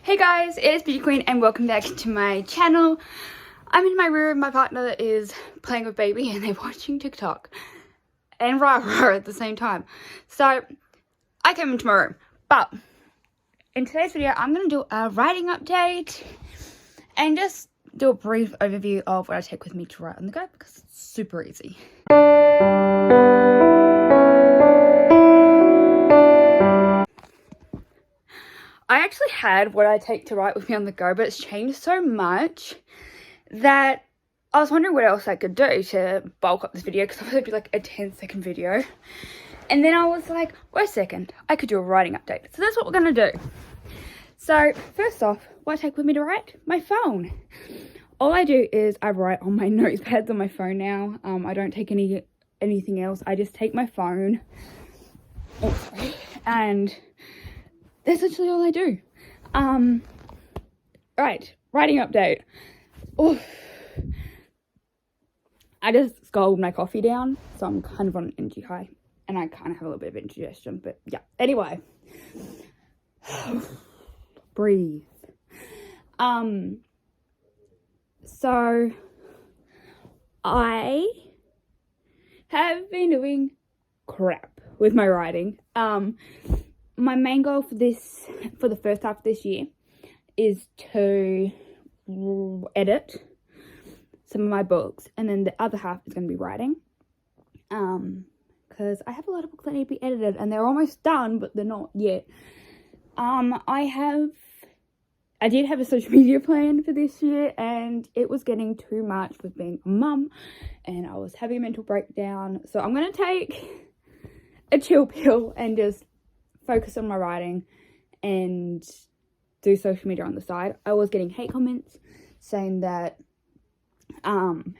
Hey guys, it's Beauty Queen and welcome back to my channel. I'm in my room, my partner is playing with baby and they're watching TikTok and rah rah at the same time. So I came into my room, but in today's video I'm going to do a writing update and just do a brief overview of what I take with me to write on the go because it's super easy. I actually had what I take to write with me on the go, but it's changed so much that I was wondering what else I could do to bulk up this video because I thought it'd be like a 10-second video. And then I was like, wait a second, I could do a writing update. So that's what we're going to do. So first off, what I take with me to write? My phone. All I do is I write on my notepads on my phone now. I don't take anything else. I just take my phone. Oh, sorry. And that's literally all I do. Right, writing update. Oof. I just sculled my coffee down, so I'm kind of on an energy high. And I kind of have a little bit of indigestion, but yeah. Anyway. Breathe. So I have been doing crap with my writing. My main goal for the first half of this year is to edit some of my books, and then the other half is going to be writing. Because I have a lot of books that need to be edited, and they're almost done, but they're not yet. I did have a social media plan for this year, and it was getting too much with being a mum, and I was having a mental breakdown. So I'm going to take a chill pill and just focus on my writing and do social media on the side. I was getting hate comments saying that, you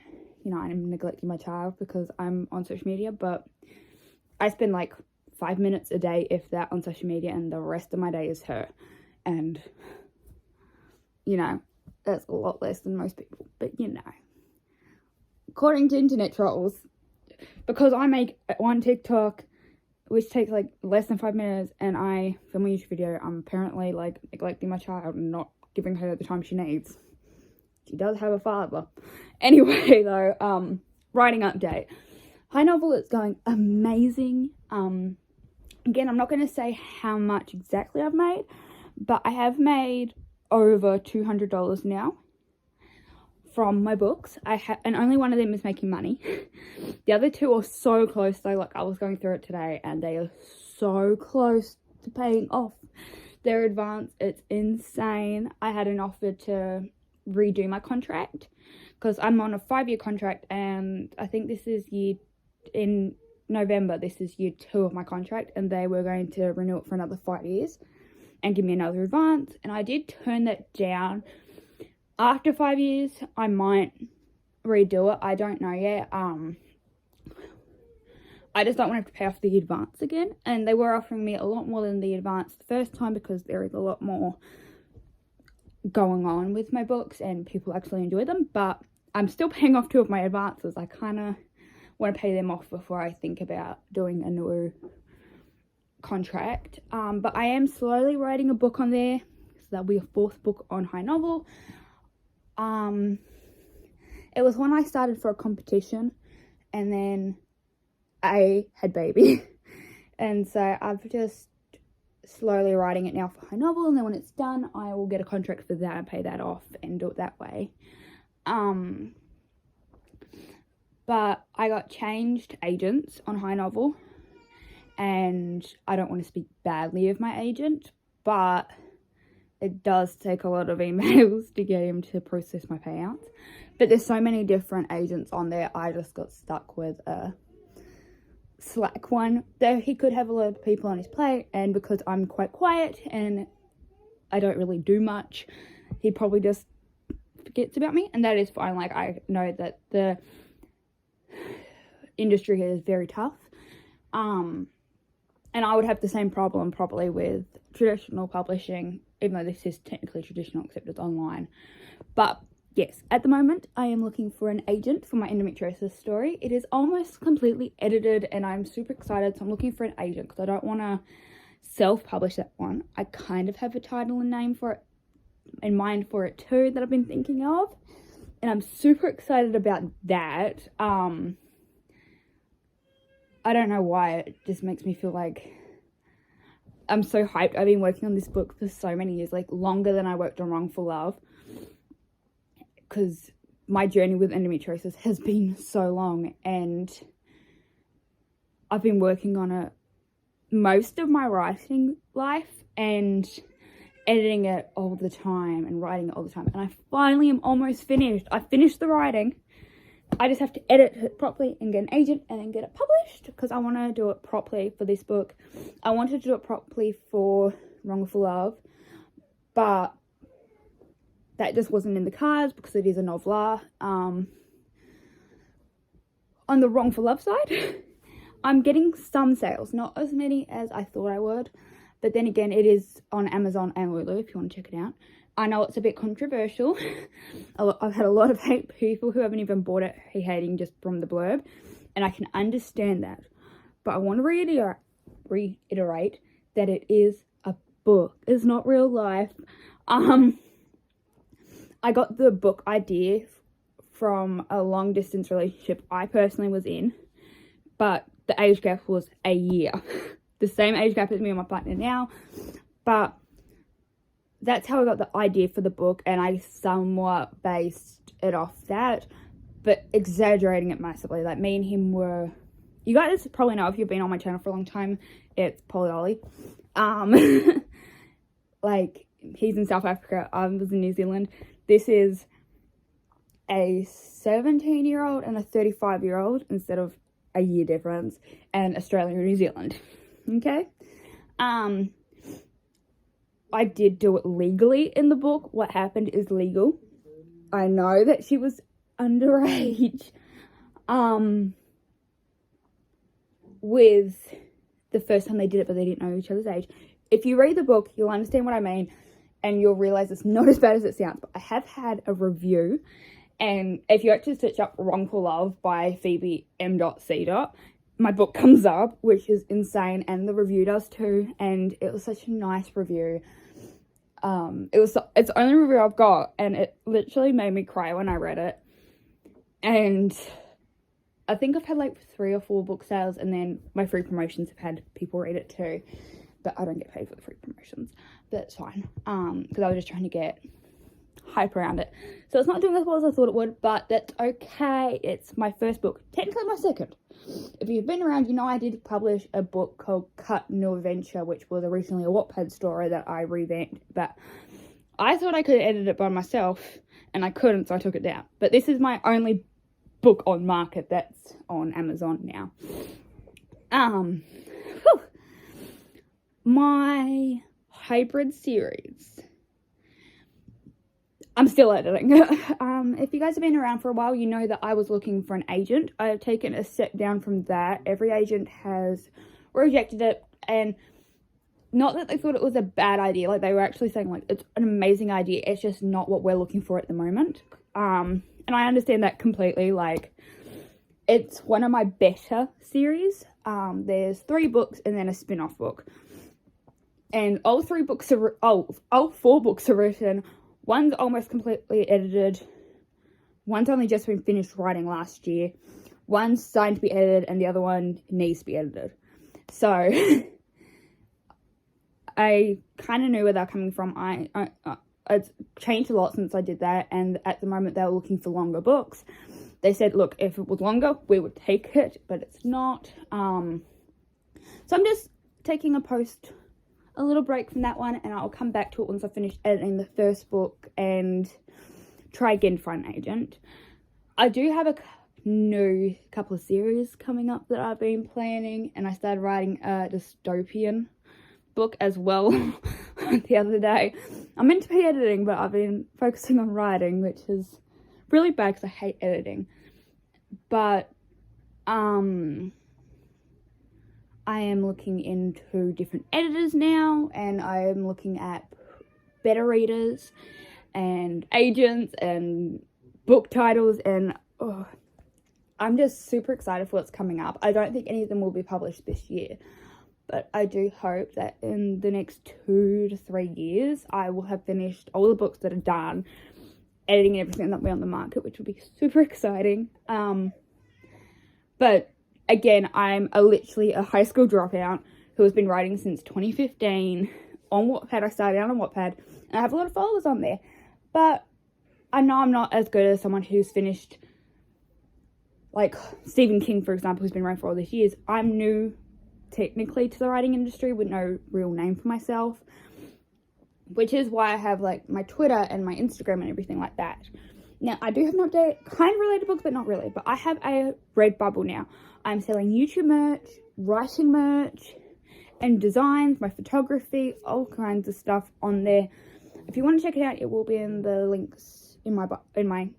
know, I'm neglecting my child because I'm on social media, but I spend like 5 minutes a day, if that, on social media, and the rest of my day is her. And, you know, that's a lot less than most people, but you know, according to internet trolls, because I make one TikTok which takes like less than 5 minutes and I film a YouTube video, I'm apparently like neglecting my child and not giving her the time she needs. She does have a father. Anyway though, writing update. High Novel is going amazing. Again, I'm not going to say how much exactly I've made, but I have made over $200 now from my books. And only one of them is making money. The other two are so close though. Like, I was going through it today and they are so close to paying off their advance. It's insane. I had an offer to redo my contract because I'm on a 5-year contract, and I think in November this is year 2 of my contract, and they were going to renew it for another 5 years and give me another advance, and I did turn that down. After 5 years, I might redo it. I don't know yet. I just don't want to have to pay off the advance again. And they were offering me a lot more than the advance the first time because there is a lot more going on with my books and people actually enjoy them. But I'm still paying off 2 of my advances. I kind of want to pay them off before I think about doing a new contract. But I am slowly writing a book on there. So that'll be a 4th book on High Novel. It was when I started for a competition, and then I had baby, and so I've just slowly writing it now for High Novel, and then when it's done I will get a contract for that and pay that off and do it that way. But I got changed agents on High Novel, and I don't want to speak badly of my agent, but it does take a lot of emails to get him to process my payouts. But there's so many different agents on there, I just got stuck with a Slack one. Though he could have a lot of people on his plate, and because I'm quite quiet and I don't really do much, he probably just forgets about me, and that is fine. Like, I know that the industry is very tough. And I would have the same problem probably with traditional publishing, even though this is technically traditional except it's online. But yes, at the moment I am looking for an agent for my endometriosis story. It is almost completely edited and I'm super excited, so I'm looking for an agent because I don't want to self-publish that one. I kind of have a title and name for it in mind for it too that I've been thinking of, and I'm super excited about that. I don't know why, it just makes me feel like I'm so hyped. I've been working on this book for so many years, like longer than I worked on Wrongful Love, because my journey with endometriosis has been so long, and I've been working on it most of my writing life and editing it all the time and writing it all the time. And I finally am almost finished. I finished the writing. I just have to edit it properly and get an agent and then get it published, because I want to do it properly for this book. I wanted to do it properly for Wrongful Love, but that just wasn't in the cards because it is a novella. On the Wrongful Love side, I'm getting some sales, not as many as I thought I would, but then again, it is on Amazon and Lulu if you want to check it out. I know it's a bit controversial. I've had a lot of hate people who haven't even bought it hating just from the blurb, and I can understand that. But I want to reiterate that it is a book. It's not real life. I got the book idea from a long distance relationship I personally was in, but the age gap was a year. The same age gap as me and my partner now, but that's how I got the idea for the book, and I somewhat based it off that, but exaggerating it massively. Like, me and him were, you guys probably know if you've been on my channel for a long time, it's Polly Ollie. Like, he's in South Africa, I was in New Zealand. This is a 17-year-old and a 35-year-old instead of a year difference, and Australia and New Zealand. Okay? I did do it legally in the book. What happened is legal. I know that she was underage. With the first time they did it, but they didn't know each other's age. If you read the book, you'll understand what I mean, and you'll realise it's not as bad as it sounds. But I have had a review, and if you actually search up Wrongful Love by Phoebe M.C. my book comes up, which is insane, and the review does too, and it was such a nice review. It's the only review I've got, and it literally made me cry when I read it. And I think I've had like 3 or 4 book sales, and then my free promotions have had people read it too, but I don't get paid for the free promotions, but it's fine, because I was just trying to get hype around it. So it's not doing as well as I thought it would, but that's okay. It's my first book, technically my second. If you've been around, you know I did publish a book called Cut New Adventure, which was originally a Wattpad story that I revamped, but I thought I could edit it by myself, and I couldn't, so I took it down. But this is my only book on market that's on Amazon now. My hybrid series, I'm still editing. If you guys have been around for a while, you know that I was looking for an agent. I have taken a step down from that. Every agent has rejected it, and not that they thought it was a bad idea. Like, they were actually saying, like, it's an amazing idea. It's just not what we're looking for at the moment. And I understand that completely. Like, it's one of my better series. There's 3 books and then a spin-off book. And all 4 books are written. One's almost completely edited. One's only just been finished writing last year. One's starting to be edited, and the other one needs to be edited. So, I kind of knew where they're coming from. It's changed a lot since I did that, and at the moment they were looking for longer books. They said, look, if it was longer, we would take it, but it's not. So I'm just taking a little break from that one, and I'll come back to it once I finish editing the first book and try again to find an agent. I do have a new couple of series coming up that I've been planning, and I started writing a dystopian book as well the other day. I'm meant to be editing, but I've been focusing on writing, which is really bad because I hate editing. But I am looking into different editors now, and I am looking at beta readers and agents and book titles, and I'm just super excited for what's coming up. I don't think any of them will be published this year, but I do hope that in the next 2 to 3 years I will have finished all the books that are done, editing everything that'll be on the market, which will be super exciting. But again, I'm literally a high school dropout who has been writing since 2015 on Wattpad. I started out on Wattpad, and I have a lot of followers on there, but I know I'm not as good as someone who's finished, like Stephen King, for example, who's been writing for all these years. I'm new, technically, to the writing industry with no real name for myself, which is why I have, like, my Twitter and my Instagram and everything like that. Now, I do have an update, kind of related books, but not really. But I have a Redbubble now. I'm selling YouTube merch, writing merch, and designs, my photography, all kinds of stuff on there. If you want to check it out, it will be in the links in my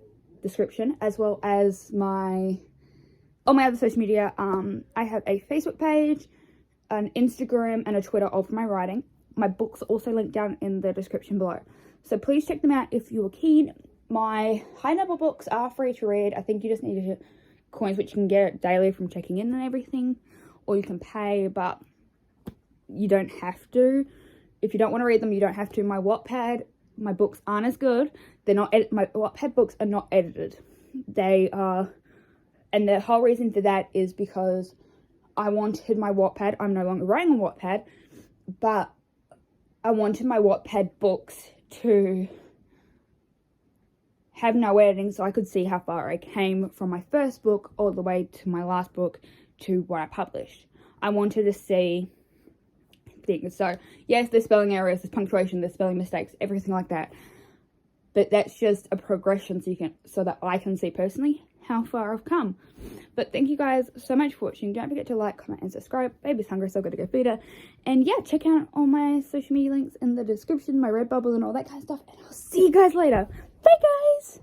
description, as well as all my other social media. I have a Facebook page, an Instagram, and a Twitter, all for my writing. My books are also linked down in the description below. So please check them out if you are keen. My high number books are free to read. I think you just need coins, which you can get daily from checking in and everything, or you can pay, but you don't have to. If you don't want to read them, you don't have to. My Wattpad, my books aren't as good. They're not my Wattpad books are not edited. They are, and the whole reason for that is because I wanted my Wattpad. I'm no longer writing on Wattpad, but I wanted my Wattpad books to have no editing, so I could see how far I came from my first book all the way to my last book to what I published. I wanted to see things. So yes, there's spelling errors, there's punctuation, there's spelling mistakes, everything like that. But that's just a progression, so that I can see personally how far I've come. But thank you guys so much for watching. Don't forget to like, comment, and subscribe. Baby's hungry, so I've got to go feed her. And yeah, check out all my social media links in the description, my Redbubble and all that kind of stuff. And I'll see you guys later. Bye, guys!